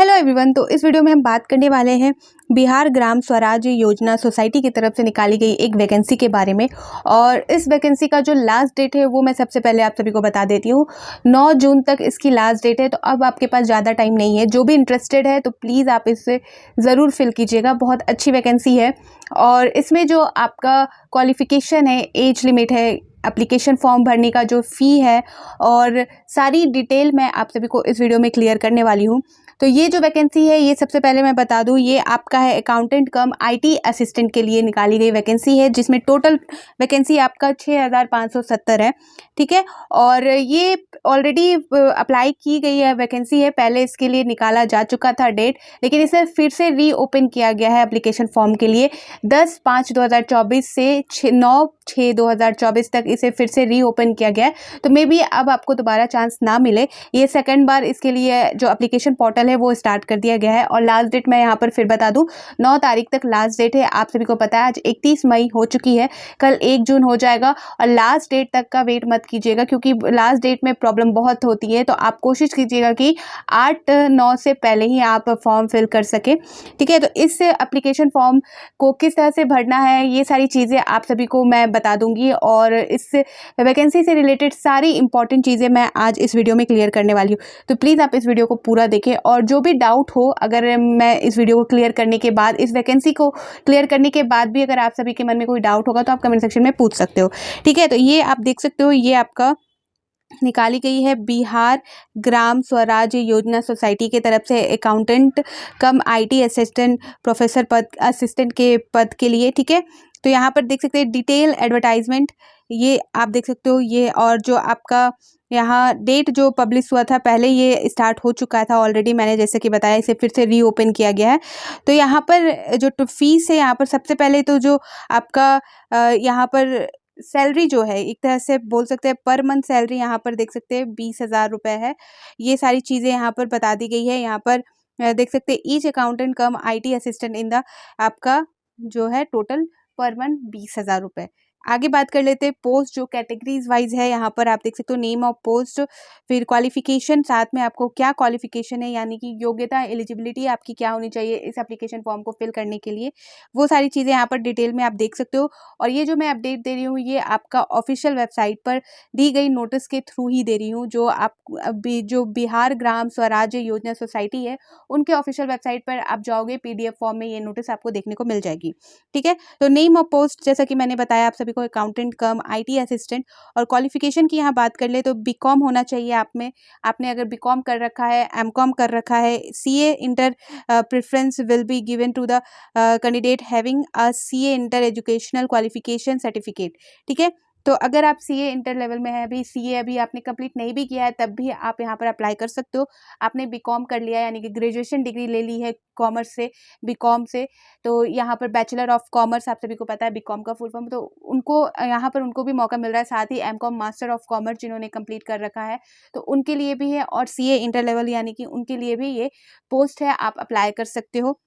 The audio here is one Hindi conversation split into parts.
Hello everyone. तो इस वीडियो में हम बात करने वाले हैं बिहार ग्राम स्वराज योजना सोसाइटी की तरफ से निकाली गई एक वैकेंसी के बारे में। और इस वैकेंसी का जो लास्ट डेट है वो मैं सबसे पहले आप सभी को बता देती हूँ। 9 जून तक इसकी लास्ट डेट है, तो अब आपके पास ज़्यादा टाइम नहीं है। जो भी इंटरेस्टेड है तो प्लीज़ आप इससे ज़रूर फिल कीजिएगा। बहुत अच्छी वैकेंसी है और इसमें जो आपका क्वालिफ़िकेशन है, एज लिमिट है, एप्लीकेशन फॉर्म भरने का जो फ़ी है और सारी डिटेल मैं आप सभी को इस वीडियो में क्लियर करने वाली हूँ। तो ये जो वैकेंसी है, ये सबसे पहले मैं बता दूँ, ये आपका है अकाउंटेंट कम आईटी असिस्टेंट के लिए निकाली गई वैकेंसी है, जिसमें टोटल वैकेंसी आपका 6570 है। ठीक है, और ये ऑलरेडी अप्लाई की गई है वैकेंसी है। पहले इसके लिए निकाला जा चुका था डेट, लेकिन इसे फिर से रीओपन किया गया है एप्लीकेशन फॉर्म के लिए 10/5/2024 से 9/6/2024 तक इसे फिर से रीओपन किया गया है। तो मे बी अब आपको दोबारा चांस ना मिले। ये सेकंड बार इसके लिए जो एप्लीकेशन पोर्टल है वो स्टार्ट कर दिया गया है। और लास्ट डेट मैं यहाँ पर फिर बता दूँ, 9 तारीख तक लास्ट डेट है। आप सभी को पता है आज 31 मई हो चुकी है, कल 1 जून हो जाएगा। और लास्ट डेट तक का वेट मत कीजिएगा, क्योंकि लास्ट डेट में प्रॉब्लम बहुत होती है। तो आप कोशिश कीजिएगा कि 8-9 से पहले ही आप फॉर्म फिल कर सकें। ठीक है, तो इस एप्लीकेशन फॉर्म को किस तरह से भरना है, ये सारी चीज़ें आप सभी को मैं बता दूंगी। और इस वैकेंसी से रिलेटेड सारी इंपॉर्टेंट चीज़ें मैं आज इस वीडियो में क्लियर करने वाली हूँ। तो प्लीज़ आप इस वीडियो को पूरा देखें। और जो भी डाउट हो, अगर मैं इस वीडियो को क्लियर करने के बाद, इस वैकेंसी को क्लियर करने के बाद भी अगर आप सभी के मन में कोई डाउट होगा तो आप कमेंट सेक्शन में पूछ सकते हो। ठीक है, तो ये आप देख सकते हो, ये आपका निकाली गई है बिहार ग्राम स्वराज योजना सोसाइटी के तरफ से accountant come IT assistant professor पद, असिस्टेंट के पद के लिए। ठीक है, तो यहाँ पर देख सकते हैं डिटेल एडवर्टाइजमेंट, ये आप देख सकते हो। ये और जो आपका यहाँ डेट जो पब्लिश हुआ था, पहले ये स्टार्ट हो चुका था ऑलरेडी, मैंने जैसे कि बताया, इसे फिर से रीओपन किया गया है। तो यहाँ पर जो फीस है, यहाँ पर सबसे पहले तो जो आपका यहाँ पर सैलरी जो है, एक तरह से बोल सकते हैं पर मंथ सैलरी यहाँ पर देख सकते हैं 20,000 रुपये है। ये सारी चीज़ें यहाँ पर बता दी गई है। यहाँ पर देख सकते हैं each accountant come IT assistant in the, आपका जो है टोटल पर मंथ 20,000 रुपये। आगे बात कर लेते हैं पोस्ट जो कैटेगरीज वाइज है। यहाँ पर आप देख सकते हो नेम ऑफ पोस्ट, फिर क्वालिफिकेशन, साथ में आपको क्या क्वालिफिकेशन है, यानी कि योग्यता, एलिजिबिलिटी आपकी क्या होनी चाहिए इस एप्लीकेशन फॉर्म को फिल करने के लिए, वो सारी चीज़ें यहाँ पर डिटेल में आप देख सकते हो। और ये जो मैं अपडेट दे रही हूँ, ये आपका ऑफिशियल वेबसाइट पर दी गई नोटिस के थ्रू ही दे रही हूँ। जो आप जो बिहार ग्राम स्वराज योजना सोसाइटी है, उनके ऑफिशियल वेबसाइट पर आप जाओगे, पीडीएफ फॉर्म में ये नोटिस आपको देखने को मिल जाएगी। ठीक है, तो नेम ऑफ पोस्ट जैसा कि मैंने बताया आप सभी को, अकाउंटेंट कम आईटी असिस्टेंट। और क्वालिफिकेशन की यहाँ बात कर ले तो बीकॉम होना चाहिए आप में। आपने अगर बीकॉम कर रखा है, एमकॉम कर रखा है, CA inter preference will be given to the candidate having a CA inter educational qualification certificate. ठीक है, तो अगर आप सीए इंटर लेवल में है, अभी सीए अभी आपने कंप्लीट नहीं भी किया है, तब भी आप यहाँ पर अप्लाई कर सकते हो। आपने बीकॉम कर लिया, यानी कि ग्रेजुएशन डिग्री ले ली है कॉमर्स से, बीकॉम से, तो यहाँ पर बैचलर ऑफ कॉमर्स, आप सभी को पता है बीकॉम का फुल फॉर्म, तो उनको यहाँ पर उनको भी मौका मिल रहा है। साथ ही एमकॉम मास्टर ऑफ कॉमर्स जिन्होंने कंप्लीट कर रखा है, तो उनके लिए भी है। और सीए इंटर लेवल यानी कि उनके लिए भी ये पोस्ट है, आप अप्लाई कर सकते हो।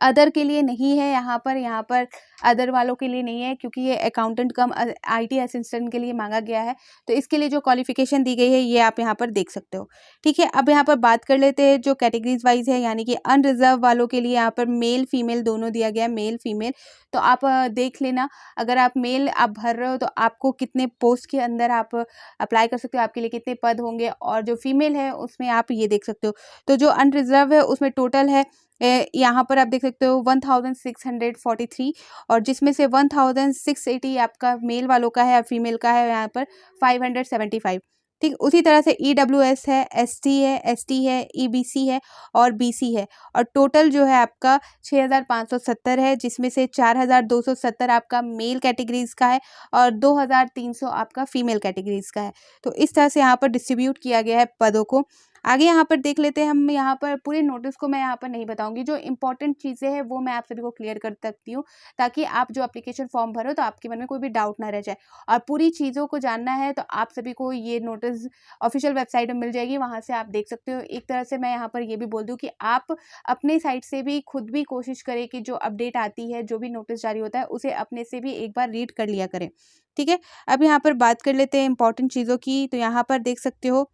अदर के लिए नहीं है यहाँ पर अदर वालों के लिए नहीं है, क्योंकि ये अकाउंटेंट कम आईटी असिस्टेंट के लिए मांगा गया है। तो इसके लिए जो क्वालिफिकेशन दी गई है, ये आप यहाँ पर देख सकते हो। ठीक है, अब यहाँ पर बात कर लेते हैं जो कैटेगरीज वाइज है, यानी कि अनरिजर्व वालों के लिए यहाँ पर मेल फीमेल दोनों दिया गया है, मेल फीमेल। तो आप देख लेना, अगर आप मेल आप भर रहे हो तो आपको कितने पोस्ट के अंदर आप अप्लाई कर सकते हो, आपके लिए कितने पद होंगे। और जो फीमेल है उसमें आप ये देख सकते हो। तो जो अनरिजर्व है उसमें टोटल है, यहाँ पर आप देख सकते हो 1643, और जिसमें से 1680 आपका मेल वालों का है और फीमेल का है यहाँ पर 575। ठीक, उसी तरह से ईडब्ल्यूएस है, एसटी है, एसटी है, ईबीसी है और बीसी है। और टोटल जो है आपका 6570 है, जिसमें से 4270 आपका मेल कैटेगरीज का है और 2300 आपका फीमेल कैटेगरीज का है। तो इस तरह से यहाँ पर डिस्ट्रीब्यूट किया गया है पदों को। आगे यहाँ पर देख लेते हैं हम। यहाँ पर पूरे नोटिस को मैं यहाँ पर नहीं बताऊंगी, जो इंपॉर्टेंट चीज़ें हैं वो मैं आप सभी को क्लियर कर सकती हूँ, ताकि आप जो एप्लीकेशन फॉर्म भरो तो आपके मन में कोई भी डाउट ना रह जाए। और पूरी चीज़ों को जानना है तो आप सभी को ये नोटिस ऑफिशियल वेबसाइट में मिल जाएगी, वहाँ से आप देख सकते हो। एक तरह से मैं यहाँ पर ये भी बोल दूँ कि आप अपने साइड से भी खुद भी कोशिश करें कि जो अपडेट आती है, जो भी नोटिस जारी होता है, उसे अपने से भी एक बार रीड कर लिया करें। ठीक है, अब यहाँ पर बात कर लेते हैं इंपॉर्टेंट चीज़ों की। तो यहाँ पर देख सकते हो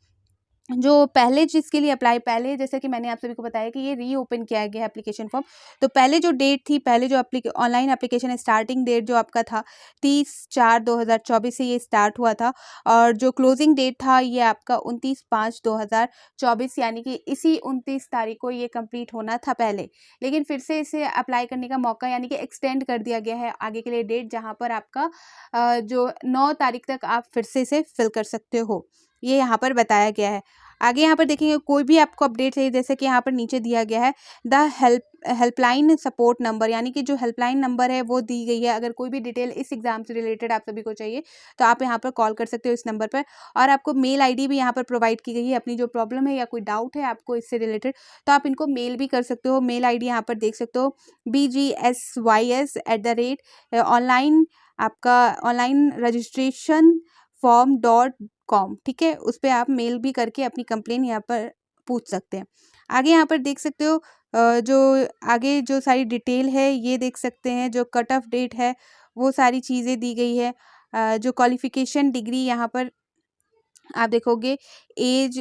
जो पहले जिसके लिए अप्लाई, पहले जैसे कि मैंने आप सभी को बताया कि ये रीओपन किया गया है एप्लीकेशन फॉर्म। तो पहले जो डेट थी, पहले जो ऑनलाइन एप्लीकेशन स्टार्टिंग डेट जो आपका था 30/4/2024 से ये स्टार्ट हुआ था, और जो क्लोजिंग डेट था ये आपका 29/5/2024, यानी कि इसी 29 तारीख को ये कंप्लीट होना था पहले। लेकिन फिर से इसे अप्लाई करने का मौका यानी कि एक्सटेंड कर दिया गया है आगे के लिए डेट, जहाँ पर आपका जो 9 तारीख तक आप फिर से इसे फिल कर सकते हो, ये यहाँ पर बताया गया है। आगे यहाँ पर देखेंगे कोई भी आपको अपडेट चाहिए, जैसे कि यहाँ पर नीचे दिया गया है द हेल्पलाइन सपोर्ट नंबर, यानी कि जो हेल्पलाइन नंबर है वो दी गई है। अगर कोई भी डिटेल इस एग्जाम से रिलेटेड आप सभी को चाहिए तो आप यहाँ पर कॉल कर सकते हो इस नंबर पर, और आपको मेल आईडी भी यहाँ पर प्रोवाइड की गई है। अपनी जो प्रॉब्लम है या कोई डाउट है आपको इससे रिलेटेड, तो आप इनको मेल भी कर सकते हो। मेल आईडी यहाँ पर देख सकते हो BGSYS ऑनलाइन, आपका ऑनलाइन रजिस्ट्रेशन form.com, ठीक है, उस पर आप मेल भी करके अपनी कंप्लेन यहाँ पर पूछ सकते हैं। आगे यहाँ पर देख सकते हो जो आगे जो सारी डिटेल है ये देख सकते हैं, जो कट ऑफ डेट है वो सारी चीज़ें दी गई है। जो क्वालिफिकेशन डिग्री यहाँ पर आप देखोगे, age,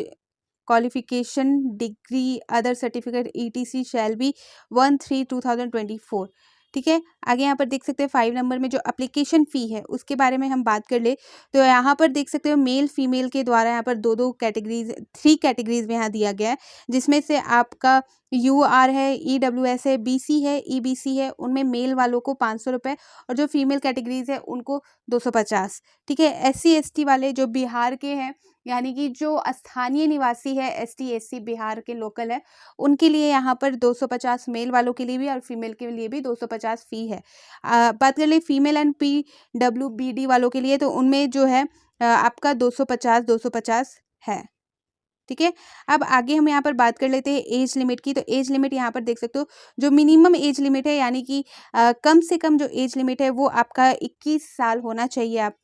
qualification degree, other certificate ETC shall be 1/3/2024, ठीक है। आगे यहाँ पर देख सकते हैं 5 नंबर में जो एप्लीकेशन फ़ी है उसके बारे में हम बात कर ले, तो यहाँ पर देख सकते हो मेल फीमेल के द्वारा यहाँ पर दो कैटेगरीज, 3 कैटेगरीज में यहाँ दिया गया है, जिसमें से आपका UR है, EWS है, BC है, EBC है, उनमें मेल वालों को 500 रुपये, और जो फीमेल कैटेगरीज है उनको 250, ठीक है। SC ST वाले जो बिहार के हैं, यानी कि जो स्थानीय निवासी है, ST SC बिहार के लोकल है, उनके लिए यहाँ पर 250 मेल वालों के लिए भी और फीमेल के लिए भी 250 फ़ी है। बात कर ले फीमेल एंड PWBD वालों के लिए, तो उनमें जो है आपका 250 है, ठीक है। अब आगे हम यहाँ पर बात कर लेते हैं एज लिमिट की। तो एज लिमिट यहाँ पर देख सकते हो, जो मिनिमम एज लिमिट है, यानी कि कम से कम जो एज लिमिट है वो आपका 21 साल होना चाहिए, आप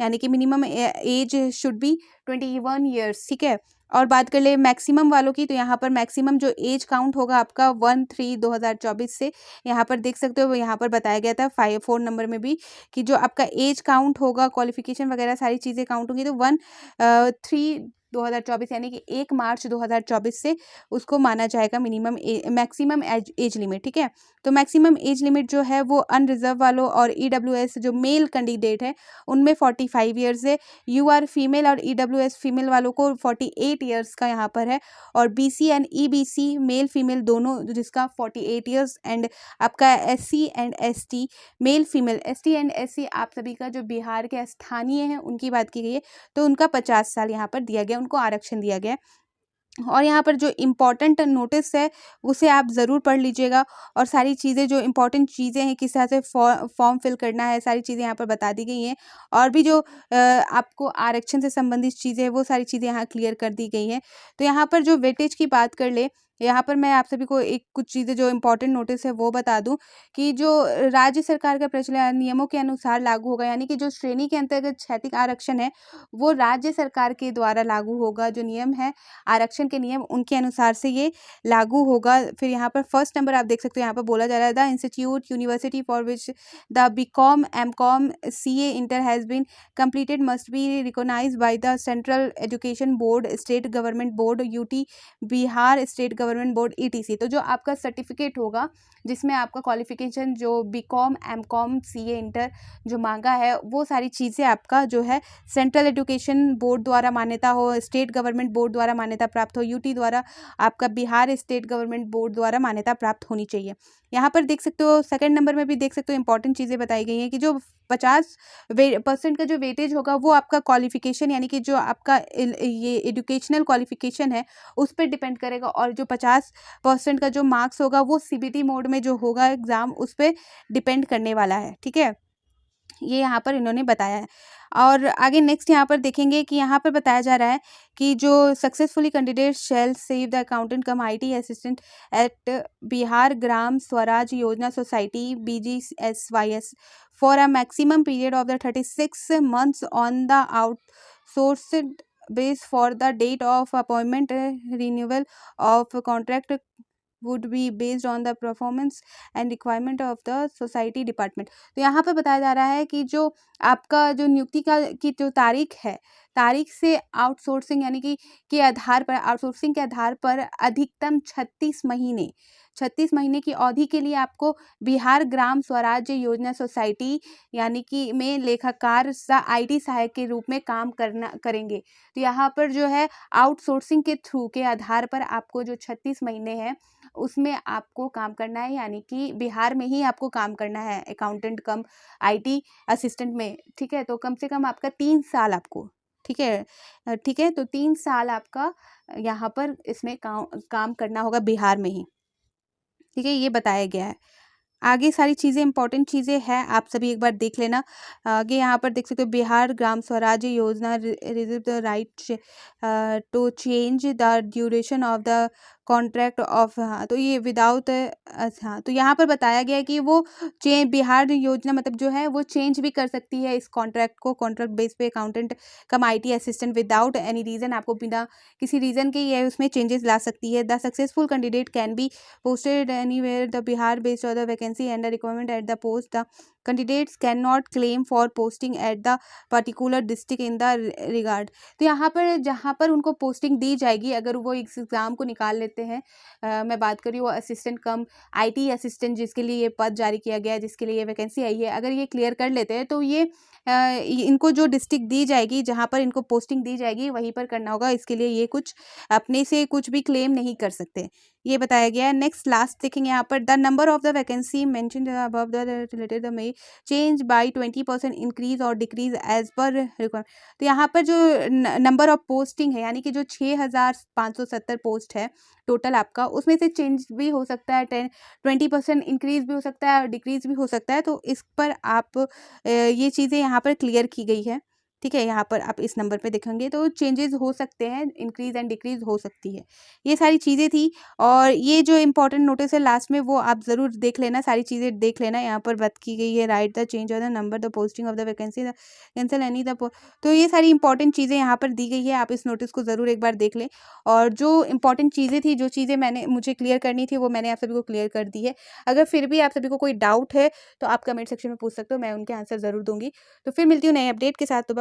यानी कि minimum age should be 21 years, ठीक है। और बात कर ले मैक्सिमम वालों की, तो यहाँ पर मैक्सिमम जो एज काउंट होगा आपका 1/3/2024 से, यहाँ पर देख सकते हो, यहाँ पर बताया गया था 4 नंबर में भी, कि जो आपका एज काउंट होगा, क्वालिफिकेशन वगैरह सारी चीज़ें काउंट होंगी, तो 1/3/2024 यानी कि 1 मार्च 2024 से उसको माना जाएगा मिनिमम मैक्सिमम एज लिमिट, ठीक है। तो मैक्सिमम एज लिमिट जो है वो अनरिजर्व वालों और EWS जो मेल कैंडिडेट है उनमें 45 ईयर्स है, UR फीमेल और EWS फीमेल वालों को 48 ईयर्स का यहाँ पर है, और BC and EBC male female दोनों जिसका 48 ईयर्स, एंड आपका SC and ST male female, ST and SC आप सभी का जो बिहार के स्थानीय हैं उनकी बात की गई है, तो उनका 50 साल यहाँ पर दिया गया, उनको आरक्षण दिया गया। और यहाँ पर जो इम्पोर्टेंट नोटिस है उसे आप ज़रूर पढ़ लीजिएगा, और सारी चीज़ें जो इम्पोर्टेंट चीज़ें हैं, किस तरह से फॉर्म फिल करना है, सारी चीज़ें यहाँ पर बता दी गई हैं। और भी जो आपको आरक्षण से संबंधित चीज़ें हैं वो सारी चीज़ें यहाँ क्लियर कर दी गई हैं। तो यहाँ पर जो वेटेज की बात कर ले, यहाँ पर मैं आप सभी को एक कुछ चीज़ें जो इम्पोर्टेंट नोटिस है वो बता दूं, कि जो राज्य सरकार का प्रचलन नियमों के अनुसार लागू होगा, यानी कि जो श्रेणी के अंतर्गत क्षैतिज आरक्षण है वो राज्य सरकार के द्वारा लागू होगा। जो नियम है, आरक्षण के नियम, उनके अनुसार से ये लागू होगा। फिर यहाँ पर फर्स्ट नंबर आप देख सकते हो, यहाँ पर बोला जा रहा है the institute university for which the BCom MCom CA inter has been completed must be recognized by the Central Education Board, State Government Board, UT Bihar state government board ETC। तो जो आपका सर्टिफिकेट होगा जिसमें आपका क्वालिफिकेशन जो BCom MCom CA इंटर जो मांगा है वो सारी चीज़ें आपका जो है सेंट्रल एजुकेशन बोर्ड द्वारा मान्यता हो, स्टेट गवर्नमेंट बोर्ड द्वारा मान्यता प्राप्त हो, UT द्वारा, आपका बिहार स्टेट गवर्नमेंट बोर्ड द्वारा मान्यता प्राप्त होनी चाहिए। यहाँ पर देख सकते हो सेकंड नंबर में भी देख सकते हो इंपॉर्टेंट चीज़ें बताई गई हैं, कि जो 50% का जो वेटेज होगा वो आपका क्वालिफिकेशन, यानी कि जो आपका ये एजुकेशनल क्वालिफिकेशन है उस पर डिपेंड करेगा, और जो 50% का जो मार्क्स होगा वो CBT मोड में जो होगा एग्ज़ाम उस पर डिपेंड करने वाला है, ठीक है। ये यहाँ पर इन्होंने बताया है। और आगे नेक्स्ट यहाँ पर देखेंगे कि यहाँ पर बताया जा रहा है कि जो successfully candidate shall serve the accountant cum IT assistant at Bihar Gram Swaraj Yojana society BGSYS for a maximum period of the 36 months on the outsourced base for the date of appointment renewal of contract would be based on the performance and requirement of the society department। तो यहाँ पर बताया जा रहा है कि जो आपका जो नियुक्ति का की जो तारीख है, तारीख से आउटसोर्सिंग यानी कि के आधार पर, आउटसोर्सिंग के आधार पर अधिकतम 36 महीने की अवधि के लिए आपको बिहार ग्राम स्वराज्य योजना सोसाइटी यानी कि में लेखाकार IT सहायक के रूप में काम करेंगे। तो यहाँ पर जो है आउटसोर्सिंग के थ्रू के आधार पर आपको जो 36 महीने हैं उसमें आपको काम करना है, यानी कि बिहार में ही आपको काम करना है अकाउंटेंट कम IT असिस्टेंट में। ठीक है, तो कम से कम आपका 3 साल आपको, ठीक है, ठीक है, तो 3 साल आपका यहाँ पर इसमें काम करना होगा बिहार में ही। ठीक है, ये बताया गया है। आगे सारी चीज़ें इंपॉर्टेंट चीज़ें हैं, आप सभी एक बार देख लेना। आगे यहाँ पर देख सकते हो, Bihar Gram Swarajya Yojana reserve the right to change the duration of the contract of, हाँ तो ये विदाउट, हाँ तो यहाँ पर बताया गया है कि वो बिहार योजना मतलब जो है वो चेंज भी कर सकती है इस कॉन्ट्रैक्ट को, कॉन्ट्रैक्ट बेस पे accountant cum IT assistant without any reason, आपको बिना किसी रीज़न के ये उसमें चेंजेस ला सकती है। The successful candidate can be posted anywhere the Bihar based or the vacancy and the requirement at the post. The candidates cannot claim for posting at the particular district in the regard. तो यहाँ पर जहाँ पर उनको पोस्टिंग दी जाएगी, अगर वो इस एग्ज़ाम को निकाल लेते हैं, मैं बात कर रही हूँ असिस्टेंट कम IT असिस्टेंट जिसके लिए ये पद जारी किया गया है, जिसके लिए ये वैकेंसी आई है, अगर ये क्लियर कर लेते हैं तो ये इनको जो डिस्ट्रिक्ट दी जाएगी, जहाँ पर इनको पोस्टिंग दी जाएगी वहीं पर करना होगा। इसके लिए ये कुछ अपने से कुछ भी क्लेम नहीं कर सकते, ये बताया गया है। नेक्स्ट लास्ट देखेंगे यहाँ पर, the number of the vacancy mentioned above the related the may change bye 20% increase और डिक्रीज एज पर रिक्वायरमेंट। तो यहाँ पर जो नंबर ऑफ पोस्टिंग है, यानी कि जो 6570 पोस्ट है टोटल आपका, उसमें से चेंज भी हो सकता है, 20% इंक्रीज भी हो सकता है और डिक्रीज भी हो सकता है। तो इस पर आप ये चीज़ें यहाँ पर क्लियर की गई है। ठीक है, यहाँ पर आप इस नंबर पे देखेंगे तो चेंजेस हो सकते हैं, इंक्रीज एंड डिक्रीज हो सकती है। ये सारी चीज़ें थी, और ये जो इंपॉर्टेंट नोटिस है लास्ट में वो आप ज़रूर देख लेना, सारी चीज़ें देख लेना। यहाँ पर बात की गई है, right the change of the number the posting of the vacancy the cancel any the, तो ये सारी इंपॉर्टेंट चीज़ें यहाँ पर दी गई है, आप इस नोटिस को ज़रूर एक बार देख लें। और जो इंपॉर्टेंट चीज़ें थी, जो चीज़ें मुझे क्लियर करनी थी, वो मैंने आप सभी को क्लियर कर दी है। अगर फिर भी आप सभी को कोई डाउट है तो आप कमेंट सेक्शन में पूछ सकते हो, मैं उनके आंसर ज़रूर दूंगी। तो फिर मिलती हूँ नए अपडेट के साथ, तो